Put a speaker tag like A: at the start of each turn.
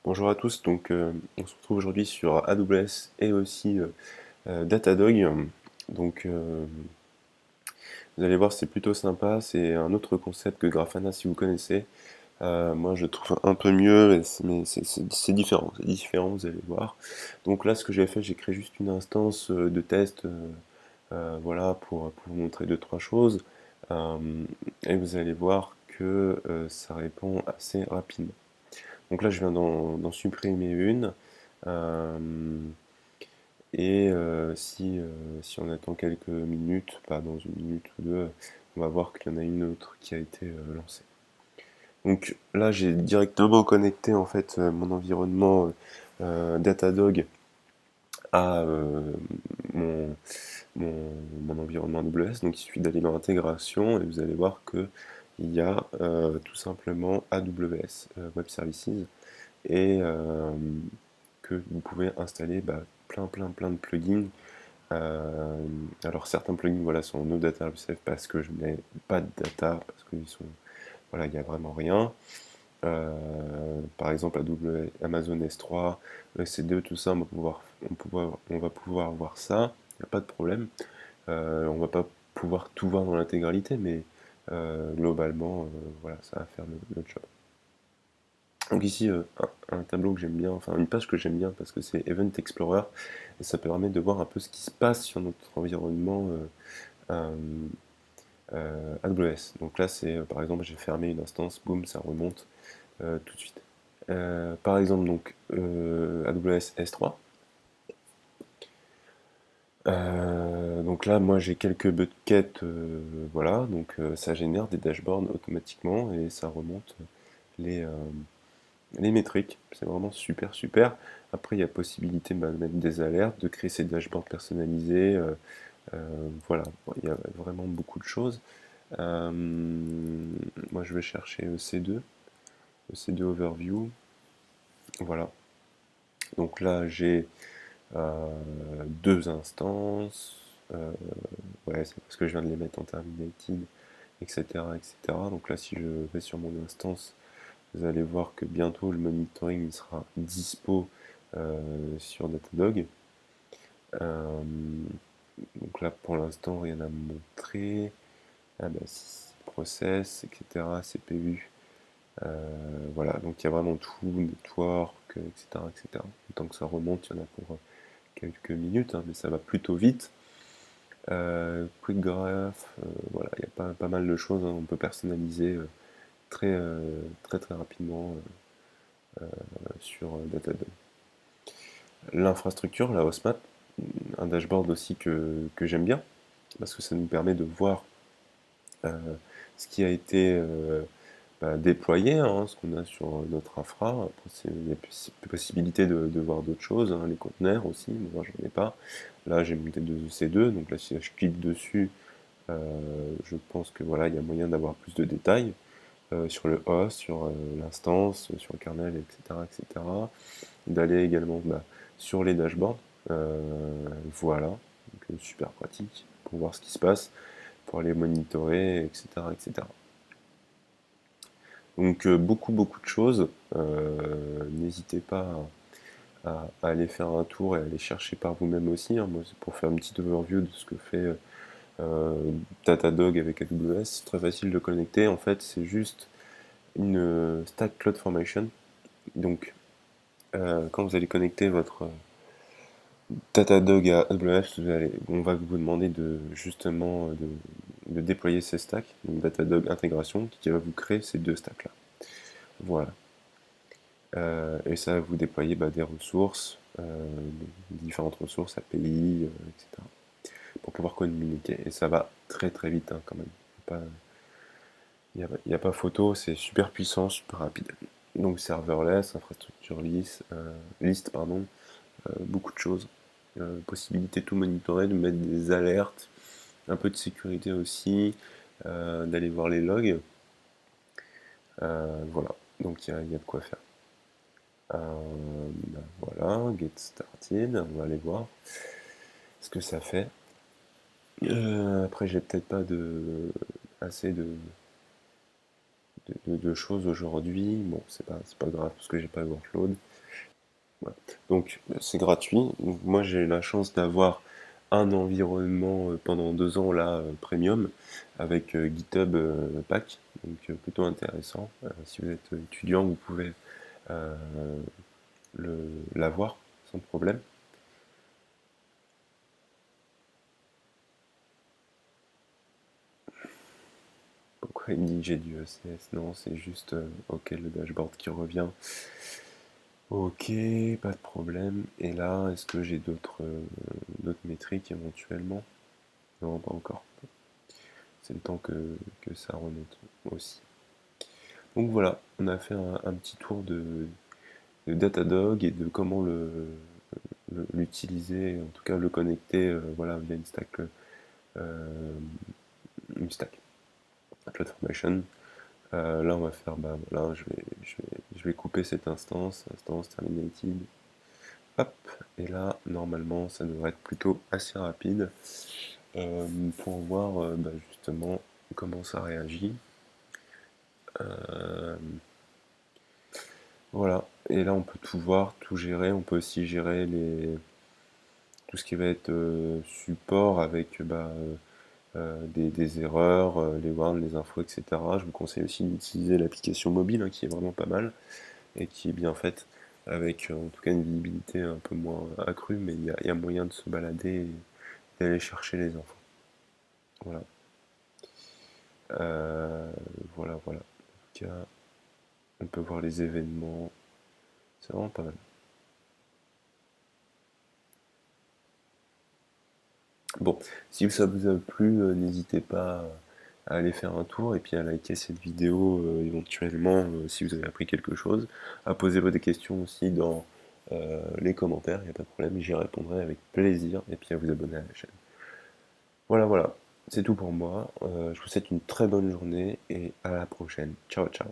A: Bonjour à tous, on se retrouve aujourd'hui sur AWS et aussi Datadog. Donc vous allez voir, c'est plutôt sympa, c'est un autre concept que Grafana si vous connaissez. Moi je le trouve un peu mieux, mais c'est différent, vous allez voir. Donc là ce que j'ai fait, j'ai créé juste une instance de test, voilà, pour vous montrer deux, trois choses. Euh, et vous allez voir que ça répond assez rapidement. Donc là, je viens d'en supprimer une. Euh, si on attend quelques minutes, pas dans une minute ou deux, on va voir qu'il y en a une autre qui a été lancée. Donc là, j'ai directement connecté en fait mon environnement Datadog à mon, mon environnement AWS. Donc il suffit d'aller dans l'intégration et vous allez voir que il y a tout simplement AWS Web Services et que vous pouvez installer plein de plugins. Euh, alors certains plugins voilà, sont no data safe parce que je n'ai pas de data, parce qu'ils sont voilà, il n'y a vraiment rien. Par exemple Amazon S3, EC2, tout ça, on va pouvoir voir ça, il n'y a pas de problème. On va pas pouvoir tout voir dans l'intégralité, mais globalement, voilà, ça va faire le job. Donc ici, un tableau que j'aime bien, enfin une page que j'aime bien parce que c'est Event Explorer et ça permet de voir un peu ce qui se passe sur notre environnement euh, AWS. Donc là, c'est par exemple, j'ai fermé une instance, boum, ça remonte tout de suite. Par exemple, donc AWS S3. Donc là, moi j'ai quelques buckets, voilà, donc ça génère des dashboards automatiquement et ça remonte les, euh, les métriques, c'est vraiment super. Après, il y a possibilité de mettre des alertes, de créer ces dashboards personnalisés. Voilà, bon, il y a vraiment beaucoup de choses. Euh, Moi, je vais chercher EC2 Overview. Voilà. Donc là, j'ai deux instances. Ouais, c'est parce que je viens de les mettre en terminated, etc. Donc là, si je vais sur mon instance, vous allez voir que bientôt le monitoring il sera dispo sur Datadog. Euh, donc là pour l'instant rien à me montrer. Ah bah si, process, etc. CPU. Voilà, donc il y a vraiment tout, network, etc. Tant que ça remonte, il y en a pour quelques minutes, hein, mais ça va plutôt vite. Quick Graph, voilà, il y a pas mal de choses, hein, on peut personnaliser très rapidement sur Datadog. L'infrastructure, la HostMap, un dashboard aussi que j'aime bien, parce que ça nous permet de voir euh, ce qui a été déployé, hein, ce qu'on a sur notre infra. Après, il y a possibilité de voir d'autres choses, hein, les conteneurs aussi, moi j'en ai pas. Là j'ai monté de C2, donc là si je clique dessus, je pense que voilà, il y a moyen d'avoir plus de détails sur le host, sur l'instance, sur le kernel, etc. D'aller également sur les dashboards. Voilà, donc, super pratique pour voir ce qui se passe, pour aller monitorer, etc. Donc beaucoup de choses. N'hésitez pas à aller faire un tour et à aller chercher par vous-même aussi, hein. Moi, c'est pour faire une petite overview de ce que fait Datadog avec AWS. C'est très facile de connecter. En fait, c'est juste une stack CloudFormation. Donc, quand vous allez connecter votre Datadog à AWS, on va vous demander de justement de déployer ces stacks, donc Datadog intégration, qui va vous créer ces deux stacks là. Voilà. Et ça va vous déployer des ressources, différentes ressources, API, etc. pour pouvoir communiquer. Et ça va très vite, hein, quand même. Il n'y a pas photo, c'est super puissant, super rapide. Donc serverless, infrastructure liste, pardon, beaucoup de choses. Possibilité de tout monitorer, de mettre des alertes, un peu de sécurité aussi, d'aller voir les logs. Voilà, donc il y a de quoi faire. Voilà, get started, on va aller voir ce que ça fait. Après, j'ai peut-être pas assez de choses aujourd'hui. Bon, c'est pas grave parce que j'ai pas de workload. Voilà. Donc c'est gratuit. Donc, moi j'ai eu la chance d'avoir un environnement pendant 2 ans là premium avec GitHub Pack, donc plutôt intéressant. Si vous êtes étudiant, vous pouvez euh, l'avoir sans problème. Pourquoi il me dit que j'ai du ECS? Non, c'est juste OK le dashboard qui revient. Ok, pas de problème. Et là, est-ce que j'ai d'autres métriques éventuellement? Non, pas encore. C'est le temps que ça remonte aussi. Donc voilà, on a fait un petit tour de Datadog et de comment l'utiliser, en tout cas le connecter voilà, via euh, une stack, CloudFormation. Là, on va faire, bah voilà, je vais couper cette instance terminated. Hop, et là, normalement, ça devrait être plutôt assez rapide pour voir bah, justement comment ça réagit. Euh, voilà, et là, on peut tout voir, tout gérer. On peut aussi gérer tout ce qui va être support avec bah, des erreurs, les warns, les infos, etc. Je vous conseille aussi d'utiliser l'application mobile hein, qui est vraiment pas mal et qui est bien faite avec en tout cas une visibilité un peu moins accrue, mais il y a moyen de se balader et d'aller chercher les infos. Voilà. Euh, voilà. En tout cas, on peut voir les événements. C'est vraiment pas mal. Bon, si ça vous a plu, n'hésitez pas à aller faire un tour et puis à liker cette vidéo éventuellement si vous avez appris quelque chose. À poser vos questions aussi dans les commentaires, il n'y a pas de problème, j'y répondrai avec plaisir et puis à vous abonner à la chaîne. Voilà, c'est tout pour moi. Je vous souhaite une très bonne journée et à la prochaine. Ciao, ciao.